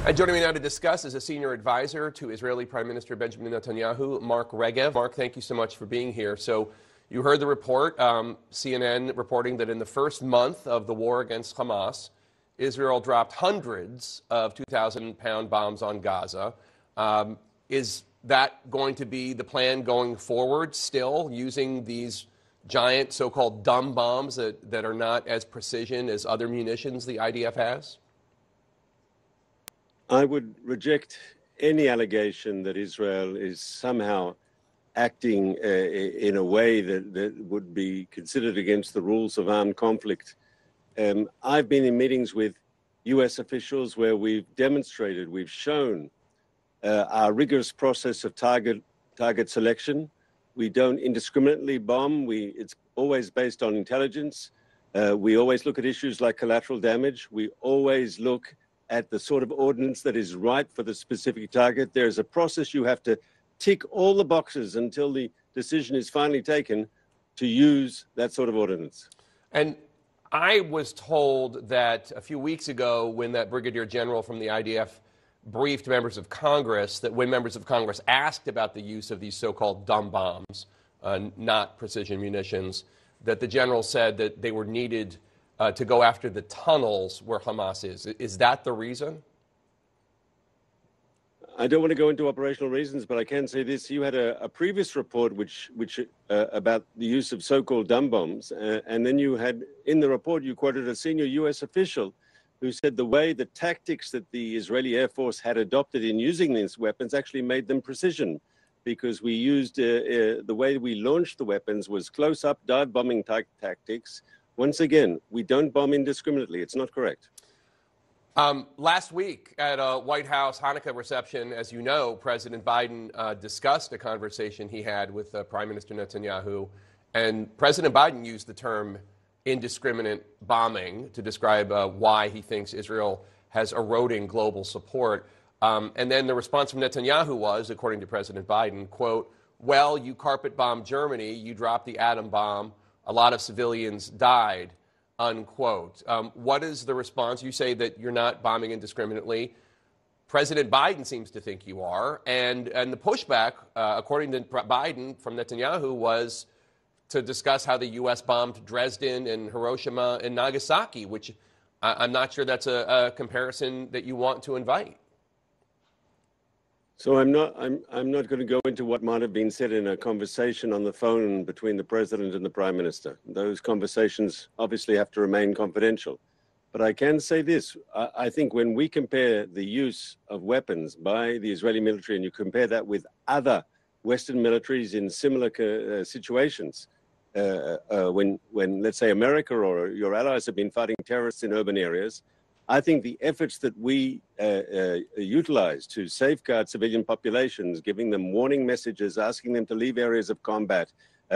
And joining me now to discuss is a senior advisor to Israeli Prime Minister Benjamin Netanyahu, Mark Regev. Mark, thank you so much for being here. So you heard the report, CNN reporting that in the first month of the war against Hamas, Israel dropped hundreds of 2,000-pound bombs on Gaza. Is that going to be the plan going forward, still using these giant so-called dumb bombs that are not as precision as other munitions the IDF has? I would reject any allegation that Israel is somehow acting in a way that would be considered against the rules of armed conflict. I've been in meetings with U.S. officials where we've demonstrated, we've shown our rigorous process of target selection. We don't indiscriminately bomb. It's always based on intelligence. We always look at issues like collateral damage. We always look at the sort of ordnance that is right for the specific target. There's a process you have to tick all the boxes until the decision is finally taken to use that sort of ordnance. And I was told that a few weeks ago when that brigadier general from the IDF briefed members of Congress, that when members of Congress asked about the use of these so-called dumb bombs, not precision munitions, that the general said that they were needed to go after the tunnels where Hamas is. Is that the reason? I don't want to go into operational reasons, but I can say this. You had a previous report which about the use of so-called dumb bombs, and then you had, in the report, you quoted a senior U.S. official who said the tactics that the Israeli Air Force had adopted in using these weapons actually made them precision, because we used, the way we launched the weapons was close-up dive bombing tactics. Once again, we don't bomb indiscriminately. It's not correct. Last week at a White House Hanukkah reception, as you know, President Biden discussed a conversation he had with Prime Minister Netanyahu, and President Biden used the term indiscriminate bombing to describe why he thinks Israel has eroding global support. And then the response from Netanyahu was, according to President Biden, quote, well, you carpet bombed Germany, you dropped the atom bomb, a lot of civilians died, unquote. What is the response? You say that you're not bombing indiscriminately. President Biden seems to think you are. And the pushback, according to Biden from Netanyahu, was to discuss how the U.S. bombed Dresden and Hiroshima and Nagasaki, which I'm not sure that's a comparison that you want to invite. So I'm not going to go into what might have been said in a conversation on the phone between the president and the prime minister. Those conversations obviously have to remain confidential. But I can say this. I think when we compare the use of weapons by the Israeli military and you compare that with other Western militaries in similar situations, when let's say America or your allies have been fighting terrorists in urban areas, I think the efforts that we utilize to safeguard civilian populations, giving them warning messages, asking them to leave areas of combat,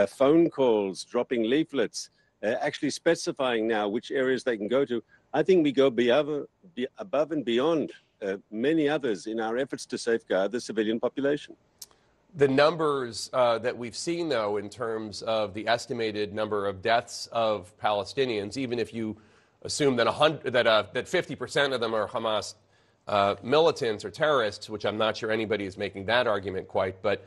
phone calls, dropping leaflets, actually specifying now which areas they can go to, I think we go above and beyond many others in our efforts to safeguard the civilian population. The numbers that we've seen, though, in terms of the estimated number of deaths of Palestinians, even if you assume that 50% of them are Hamas militants or terrorists, which I'm not sure anybody is making that argument quite, but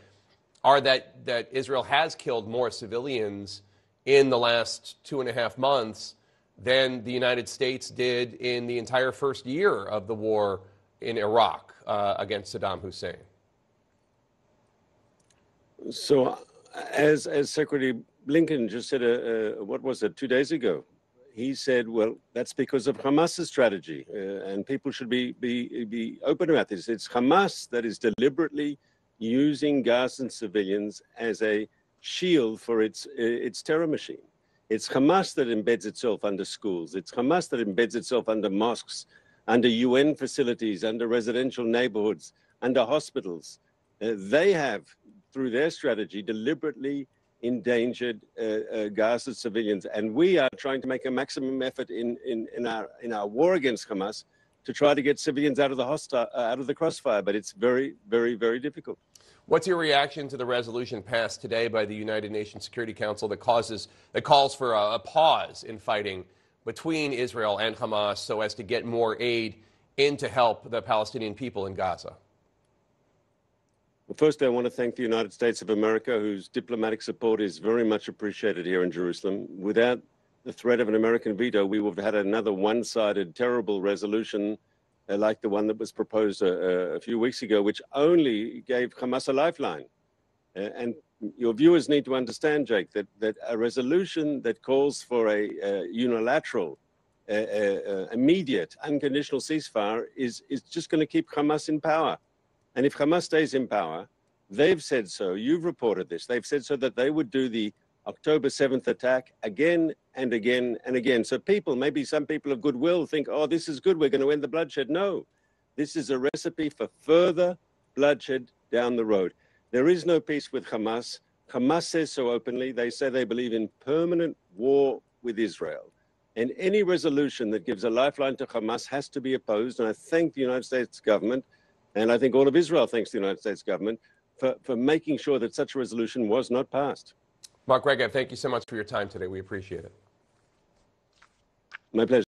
are that Israel has killed more civilians in the last 2.5 months than the United States did in the entire first year of the war in Iraq against Saddam Hussein. So, as Secretary Blinken just said, what was it, 2 days ago? He said, well, that's because of Hamas's strategy, and people should be open about this. It's Hamas that is deliberately using Gazan civilians as a shield for its terror machine. It's Hamas that embeds itself under schools. It's Hamas that embeds itself under mosques, under UN facilities, under residential neighborhoods, under hospitals. They have, through their strategy, deliberately endangered Gaza civilians, and we are trying to make a maximum effort in our war against Hamas to try to get civilians out of the crossfire. But it's very, very, very difficult. What's your reaction to the resolution passed today by the United Nations Security Council that calls for a pause in fighting between Israel and Hamas so as to get more aid in to help the Palestinian people in Gaza? Well, first, I want to thank the United States of America, whose diplomatic support is very much appreciated here in Jerusalem. Without the threat of an American veto, we would have had another one-sided, terrible resolution like the one that was proposed a few weeks ago, which only gave Hamas a lifeline. And your viewers need to understand, Jake, that a resolution that calls for a unilateral, immediate, unconditional ceasefire is just going to keep Hamas in power. And if Hamas stays in power, they've said so, you've reported this, they've said so that they would do the October 7th attack again and again and again. So people, maybe some people of goodwill think, oh, this is good, we're going to end the bloodshed. No, this is a recipe for further bloodshed down the road. There is no peace with Hamas. Hamas says so openly. They say they believe in permanent war with Israel. And any resolution that gives a lifeline to Hamas has to be opposed. And I thank the United States government, and I think all of Israel thanks the United States government for making sure that such a resolution was not passed. Mark Regev, thank you so much for your time today. We appreciate it. My pleasure.